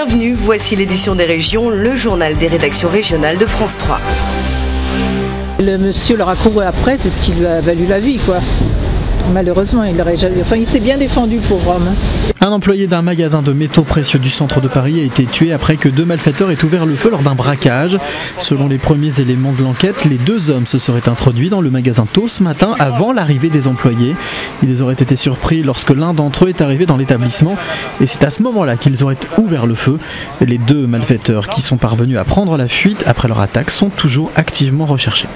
Bienvenue, voici l'édition des régions, le journal des rédactions régionales de France 3. Le monsieur leur a couru après, c'est ce qui lui a valu la vie, quoi. Malheureusement, il s'est bien défendu, pauvre homme. Un employé d'un magasin de métaux précieux du centre de Paris a été tué après que 2 malfaiteurs aient ouvert le feu lors d'un braquage. Selon les premiers éléments de l'enquête, les 2 hommes se seraient introduits dans le magasin tôt ce matin avant l'arrivée des employés. Ils auraient été surpris lorsque l'un d'entre eux est arrivé dans l'établissement et c'est à ce moment-là qu'ils auraient ouvert le feu. Les 2 malfaiteurs qui sont parvenus à prendre la fuite après leur attaque sont toujours activement recherchés.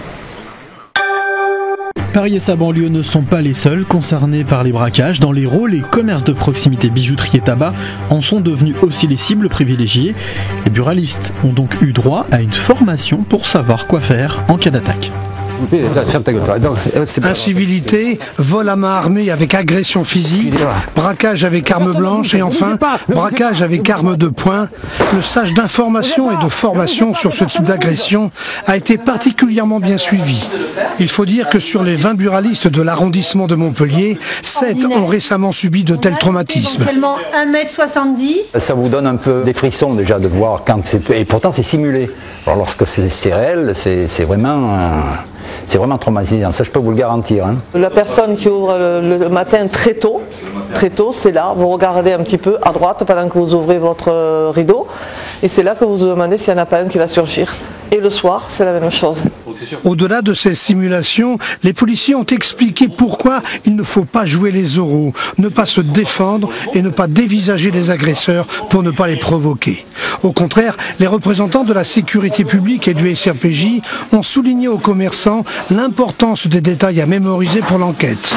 Paris et sa banlieue ne sont pas les seuls concernés par les braquages. Dans l'Hérault, les commerces de proximité bijouterie et tabac en sont devenus aussi les cibles privilégiées. Les buralistes ont donc eu droit à une formation pour savoir quoi faire en cas d'attaque. Incivilité, vol à main armée avec agression physique, braquage avec arme blanche et enfin braquage avec arme de poing. Le stage d'information et de formation sur ce type d'agression a été particulièrement bien suivi. Il faut dire que sur les 20 buralistes de l'arrondissement de Montpellier, 7 ont récemment subi de tels traumatismes. Seulement 1m70. Ça vous donne un peu des frissons déjà de voir quand c'est... Et pourtant c'est simulé. Alors lorsque c'est réel, c'est vraiment traumatisant, ça je peux vous le garantir. La personne qui ouvre le matin très tôt, c'est là, vous regardez un petit peu à droite pendant que vous ouvrez votre rideau et c'est là que vous vous demandez s'il n'y en a pas un qui va surgir. Et le soir, c'est la même chose. Au-delà de ces simulations, les policiers ont expliqué pourquoi il ne faut pas jouer les oraux, ne pas se défendre et ne pas dévisager les agresseurs pour ne pas les provoquer. Au contraire, les représentants de la sécurité publique et du SRPJ ont souligné aux commerçants l'importance des détails à mémoriser pour l'enquête.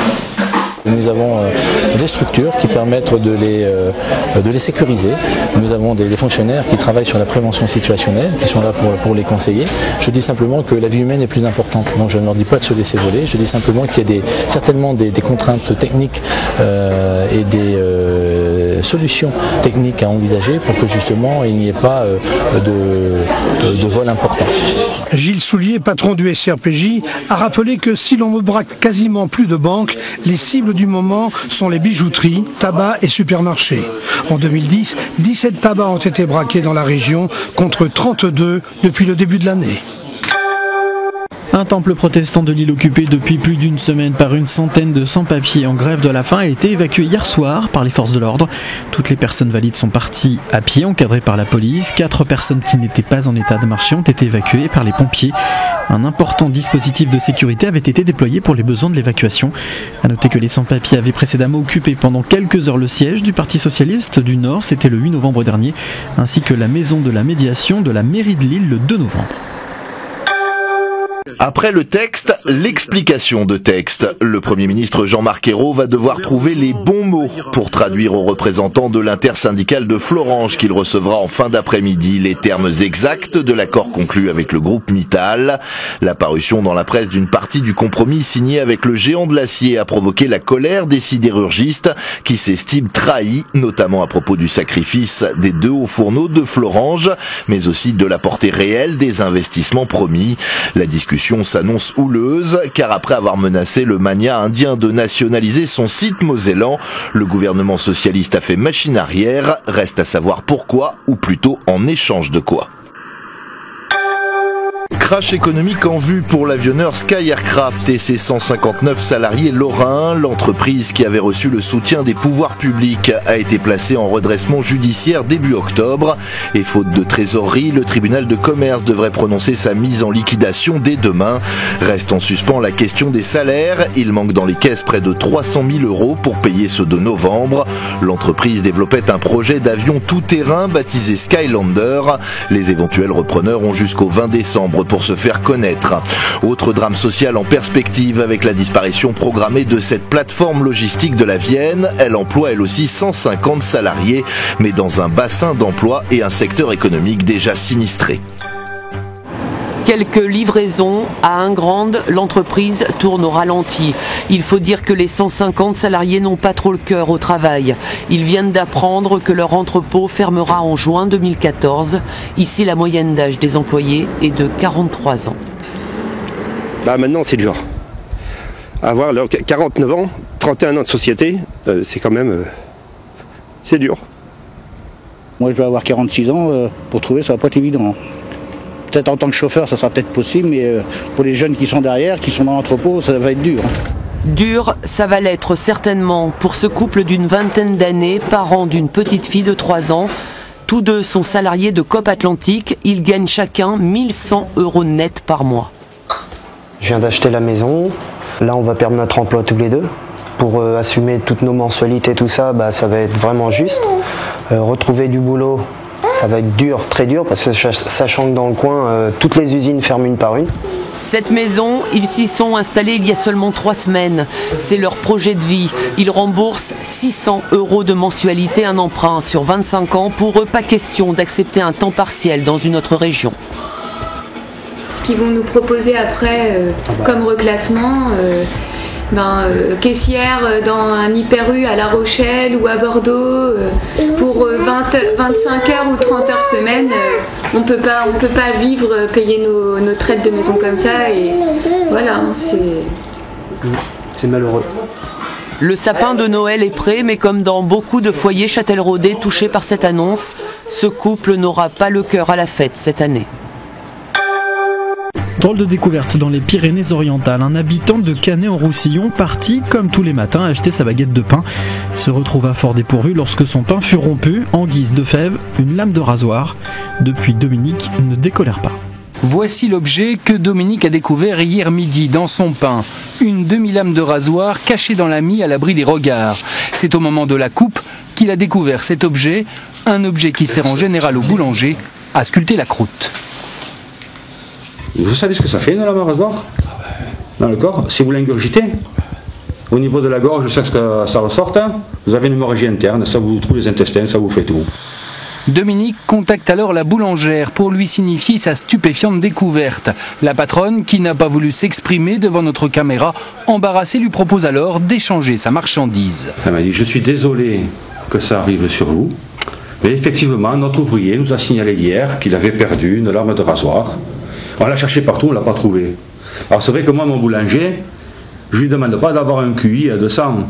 Nous avons des structures qui permettent de les sécuriser. Nous avons des fonctionnaires qui travaillent sur la prévention situationnelle, qui sont là pour les conseiller. Je dis simplement que la vie humaine est plus importante. Donc je ne leur dis pas de se laisser voler. Je dis simplement qu'il y a certainement des contraintes techniques et des solutions techniques à envisager pour que justement il n'y ait pas de vol important. Gilles Soulier, patron du SRPJ, a rappelé que si l'on ne braque quasiment plus de banques, les cibles du moment sont les bijouteries, tabac et supermarchés. En 2010, 17 tabacs ont été braqués dans la région contre 32 depuis le début de l'année. Un temple protestant de l'île occupé depuis plus d'une semaine par une centaine de sans-papiers en grève de la faim a été évacué hier soir par les forces de l'ordre. Toutes les personnes valides sont parties à pied, encadrées par la police. 4 personnes qui n'étaient pas en état de marcher ont été évacuées par les pompiers. Un important dispositif de sécurité avait été déployé pour les besoins de l'évacuation. A noter que les sans-papiers avaient précédemment occupé pendant quelques heures le siège du Parti Socialiste du Nord, c'était le 8 novembre dernier, ainsi que la maison de la médiation de la mairie de Lille le 2 novembre. Après le texte, l'explication de texte. Le Premier ministre Jean-Marc Ayrault va devoir trouver les bons mots pour traduire aux représentants de l'intersyndicale de Florange qu'il recevra en fin d'après-midi les termes exacts de l'accord conclu avec le groupe Mittal. La parution dans la presse d'une partie du compromis signé avec le géant de l'acier a provoqué la colère des sidérurgistes qui s'estiment trahis, notamment à propos du sacrifice des 2 hauts fourneaux de Florange, mais aussi de la portée réelle des investissements promis. La discussion s'annonce houleuse, car après avoir menacé le magnat indien de nationaliser son site mosellan, le gouvernement socialiste a fait machine arrière. Reste à savoir pourquoi, ou plutôt en échange de quoi. Crash économique en vue pour l'avionneur Sky Aircraft et ses 159 salariés lorrains. L'entreprise qui avait reçu le soutien des pouvoirs publics a été placée en redressement judiciaire début octobre. Et faute de trésorerie, le tribunal de commerce devrait prononcer sa mise en liquidation dès demain. Reste en suspens la question des salaires. Il manque dans les caisses près de 300 000 € pour payer ceux de novembre. L'entreprise développait un projet d'avion tout-terrain baptisé Skylander. Les éventuels repreneurs ont jusqu'au 20 décembre pour se faire connaître. Autre drame social en perspective avec la disparition programmée de cette plateforme logistique de la Vienne. Elle emploie elle aussi 150 salariés, mais dans un bassin d'emploi et un secteur économique déjà sinistré. Quelques livraisons à Ingrande, l'entreprise tourne au ralenti. Il faut dire que les 150 salariés n'ont pas trop le cœur au travail. Ils viennent d'apprendre que leur entrepôt fermera en juin 2014. Ici, la moyenne d'âge des employés est de 43 ans. Maintenant, c'est dur. Avoir 49 ans, 31 ans de société, c'est quand même... c'est dur. Moi je dois avoir 46 ans, pour trouver ça va pas être évident. Peut-être en tant que chauffeur ça sera peut-être possible, mais pour les jeunes qui sont derrière, qui sont dans l'entrepôt, ça va être dur. Dur, ça va l'être certainement pour ce couple d'une vingtaine d'années, parents d'une petite fille de 3 ans. Tous deux sont salariés de Coop Atlantique, ils gagnent chacun 1 100 € net par mois. Je viens d'acheter la maison, là on va perdre notre emploi tous les deux. Pour assumer toutes nos mensualités, tout ça, ça va être vraiment juste. Retrouver du boulot, ça va être dur, très dur, parce que sachant que dans le coin, toutes les usines ferment une par une. Cette maison, ils s'y sont installés il y a seulement 3 semaines. C'est leur projet de vie. Ils remboursent 600 € de mensualité, un emprunt sur 25 ans. Pour eux, pas question d'accepter un temps partiel dans une autre région. Ce qu'ils vont nous proposer après comme reclassement, caissière dans un Hyper U à La Rochelle ou à Bordeaux pour 25 heures ou 30 heures semaine, on peut pas vivre, payer nos traites de maison comme ça, et voilà, c'est malheureux. Le sapin de Noël est prêt, mais comme dans beaucoup de foyers châtelleraudais touchés par cette annonce, ce couple n'aura pas le cœur à la fête cette année. Drôle de découverte dans les Pyrénées-Orientales. Un habitant de Canet-en-Roussillon, parti comme tous les matins acheter sa baguette de pain, se retrouva fort dépourvu lorsque son pain fut rompu. En guise de fève, une lame de rasoir. Depuis, Dominique ne décolère pas. Voici l'objet que Dominique a découvert hier midi dans son pain. Une demi-lame de rasoir cachée dans la mie à l'abri des regards. C'est au moment de la coupe qu'il a découvert cet objet, un objet qui sert en général au boulanger à sculpter la croûte. Vous savez ce que ça fait une lame à rasoir dans le corps? Si vous l'ingurgitez, au niveau de la gorge, jusqu'à ce que ça ressorte, vous avez une hémorragie interne, ça vous trouve les intestins, ça vous fait tout. Dominique contacte alors la boulangère pour lui signifier sa stupéfiante découverte. La patronne, qui n'a pas voulu s'exprimer devant notre caméra, embarrassée, lui propose alors d'échanger sa marchandise. Elle m'a dit: je suis désolé que ça arrive sur vous, mais effectivement, notre ouvrier nous a signalé hier qu'il avait perdu une lame de rasoir. On l'a cherché partout, on ne l'a pas trouvé. Alors c'est vrai que moi, mon boulanger, je ne lui demande pas d'avoir un QI à 200.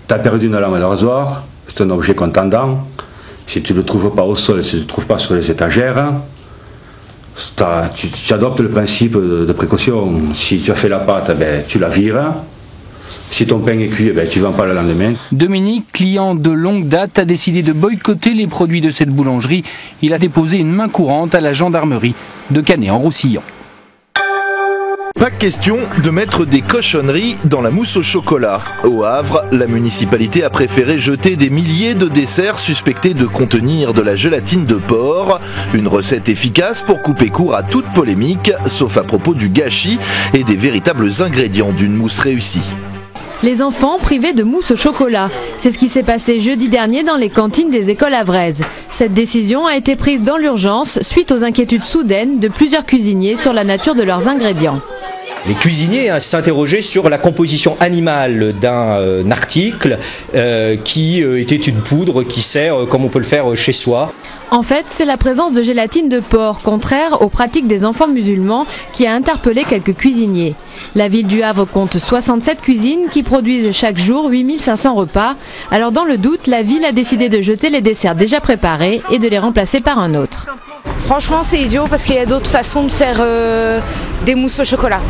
Tu as perdu une lame à rasoir, c'est un objet contendant. Si tu ne le trouves pas au sol, si tu ne le trouves pas sur les étagères, tu adoptes le principe de précaution. Si tu as fait la pâte, tu la vires. Si ton pain est cuit, tu ne vends pas le lendemain. Dominique, client de longue date, a décidé de boycotter les produits de cette boulangerie. Il a déposé une main courante à la gendarmerie de Canet-en-Roussillon. Pas question de mettre des cochonneries dans la mousse au chocolat. Au Havre, la municipalité a préféré jeter des milliers de desserts suspectés de contenir de la gélatine de porc. Une recette efficace pour couper court à toute polémique, sauf à propos du gâchis et des véritables ingrédients d'une mousse réussie. Les enfants privés de mousse au chocolat. C'est ce qui s'est passé jeudi dernier dans les cantines des écoles havraises. Cette décision a été prise dans l'urgence suite aux inquiétudes soudaines de plusieurs cuisiniers sur la nature de leurs ingrédients. Les cuisiniers s'interrogeaient sur la composition animale d'un article qui était une poudre qui sert comme on peut le faire chez soi. En fait, c'est la présence de gélatine de porc, contraire aux pratiques des enfants musulmans, qui a interpellé quelques cuisiniers. La ville du Havre compte 67 cuisines qui produisent chaque jour 8500 repas. Alors dans le doute, la ville a décidé de jeter les desserts déjà préparés et de les remplacer par un autre. Franchement, c'est idiot parce qu'il y a d'autres façons de faire des mousses au chocolat.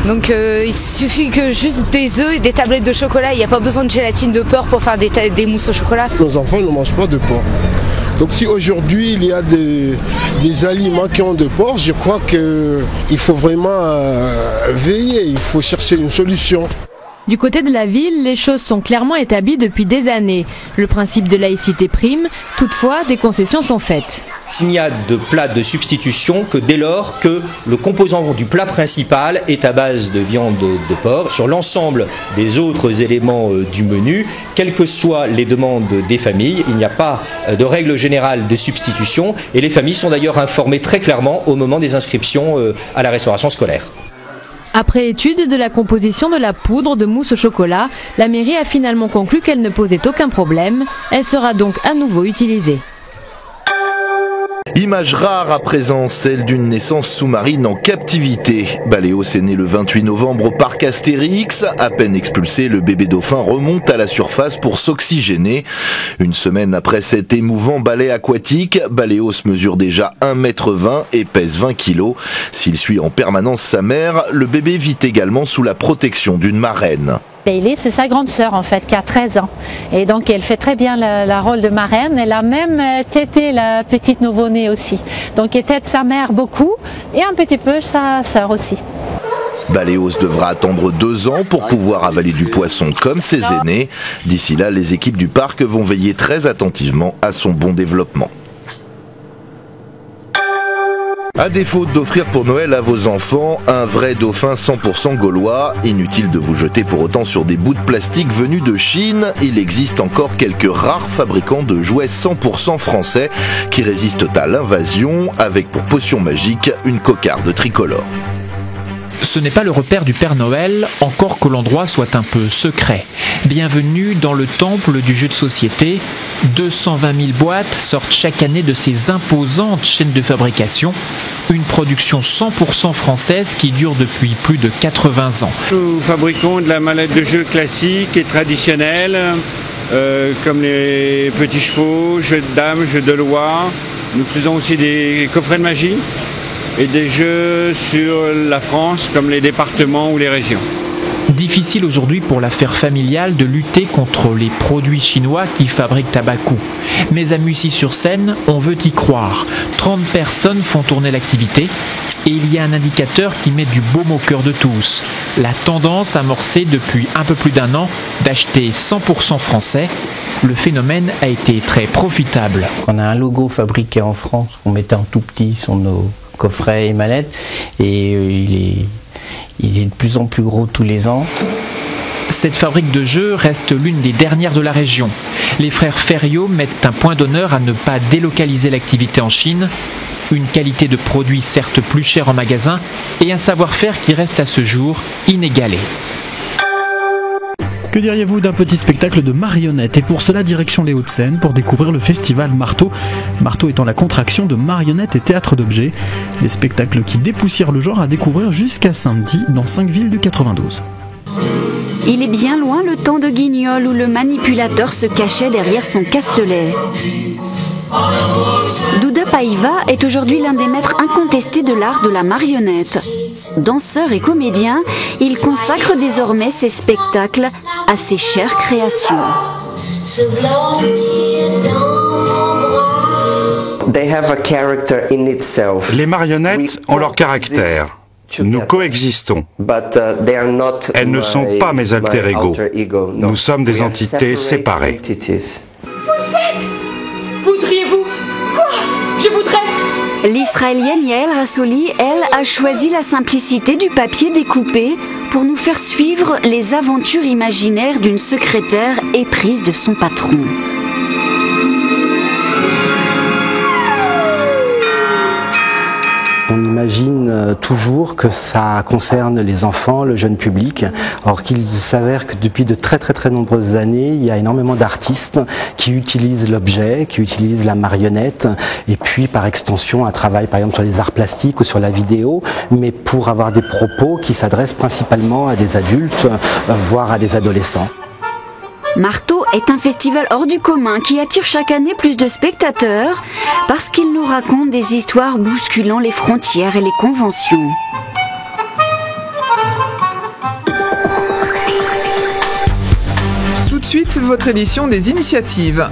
Donc il suffit que juste des œufs et des tablettes de chocolat. Il n'y a pas besoin de gélatine de porc pour faire des mousses au chocolat. Nos enfants ne mangent pas de porc. Donc si aujourd'hui il y a des aliments qui ont de porc, je crois qu'il faut vraiment veiller, il faut chercher une solution. Du côté de la ville, les choses sont clairement établies depuis des années. Le principe de laïcité prime, toutefois des concessions sont faites. Il n'y a de plat de substitution que dès lors que le composant du plat principal est à base de viande de porc. Sur l'ensemble des autres éléments du menu, quelles que soient les demandes des familles, il n'y a pas de règle générale de substitution et les familles sont d'ailleurs informées très clairement au moment des inscriptions à la restauration scolaire. Après étude de la composition de la poudre de mousse au chocolat, la mairie a finalement conclu qu'elle ne posait aucun problème. Elle sera donc à nouveau utilisée. Image rare à présent, celle d'une naissance sous-marine en captivité. Baleos est né le 28 novembre au parc Astérix. À peine expulsé, le bébé dauphin remonte à la surface pour s'oxygéner. Une semaine après cet émouvant balai aquatique, Baleos mesure déjà 1,20 m et pèse 20 kg. S'il suit en permanence sa mère, le bébé vit également sous la protection d'une marraine. Bailey, c'est sa grande sœur en fait, qui a 13 ans. Et donc elle fait très bien la rôle de marraine. Elle a même tété la petite nouveau-née aussi. Donc elle tète sa mère beaucoup et un petit peu sa sœur aussi. Baleos devra attendre 2 ans pour pouvoir avaler du poisson comme ses aînés. D'ici là, les équipes du parc vont veiller très attentivement à son bon développement. À défaut d'offrir pour Noël à vos enfants un vrai dauphin 100% gaulois, inutile de vous jeter pour autant sur des bouts de plastique venus de Chine. Il existe encore quelques rares fabricants de jouets 100% français qui résistent à l'invasion, avec pour potion magique une cocarde tricolore. Ce n'est pas le repère du Père Noël, encore que l'endroit soit un peu secret. Bienvenue dans le temple du jeu de société. 220 000 boîtes sortent chaque année de ces imposantes chaînes de fabrication. Une production 100% française qui dure depuis plus de 80 ans. Nous fabriquons de la mallette de jeu classique et traditionnelle, comme les petits chevaux, jeux de dames, jeux de loi. Nous faisons aussi des coffrets de magie et des jeux sur la France, comme les départements ou les régions. Difficile aujourd'hui pour l'affaire familiale de lutter contre les produits chinois qui fabriquent à bas coût. Mais à Mussy-sur-Seine, on veut y croire. 30 personnes font tourner l'activité et il y a un indicateur qui met du baume au cœur de tous. La tendance amorcée depuis un peu plus d'1 an d'acheter 100% français. Le phénomène a été très profitable. On a un logo fabriqué en France qu'on mettait en tout petit sur nos coffrets et mallettes et il est de plus en plus gros tous les ans. Cette fabrique de jeux reste l'une des dernières de la région. Les frères Ferriot mettent un point d'honneur à ne pas délocaliser l'activité en Chine. Une qualité de produit certes plus chère en magasin et un savoir-faire qui reste à ce jour inégalé. Que diriez-vous d'un petit spectacle de marionnettes? Et pour cela, direction les Hauts-de-Seine pour découvrir le festival Marteau. Marteau étant la contraction de marionnettes et théâtre d'objets. Des spectacles qui dépoussièrent le genre à découvrir jusqu'à samedi dans 5 villes du 92. Il est bien loin le temps de Guignol où le manipulateur se cachait derrière son castelet. Douda Paiva est aujourd'hui l'un des maîtres incontestés de l'art de la marionnette. Danseur et comédien, il consacre désormais ses spectacles à ses chères créations. Les marionnettes ont leur caractère. Nous coexistons. Elles ne sont pas mes alter ego. Nous sommes des entités séparées. Voudriez-vous quoi? Je voudrais... L'Israélienne Yael Rassoli, elle, a choisi la simplicité du papier découpé pour nous faire suivre les aventures imaginaires d'une secrétaire éprise de son patron. On imagine toujours que ça concerne les enfants, le jeune public, or qu'il s'avère que depuis de très nombreuses années, il y a énormément d'artistes qui utilisent l'objet, qui utilisent la marionnette, et puis par extension un travail par exemple sur les arts plastiques ou sur la vidéo, mais pour avoir des propos qui s'adressent principalement à des adultes, voire à des adolescents. Marteau est un festival hors du commun qui attire chaque année plus de spectateurs parce qu'il nous raconte des histoires bousculant les frontières et les conventions. Tout de suite, votre édition des initiatives.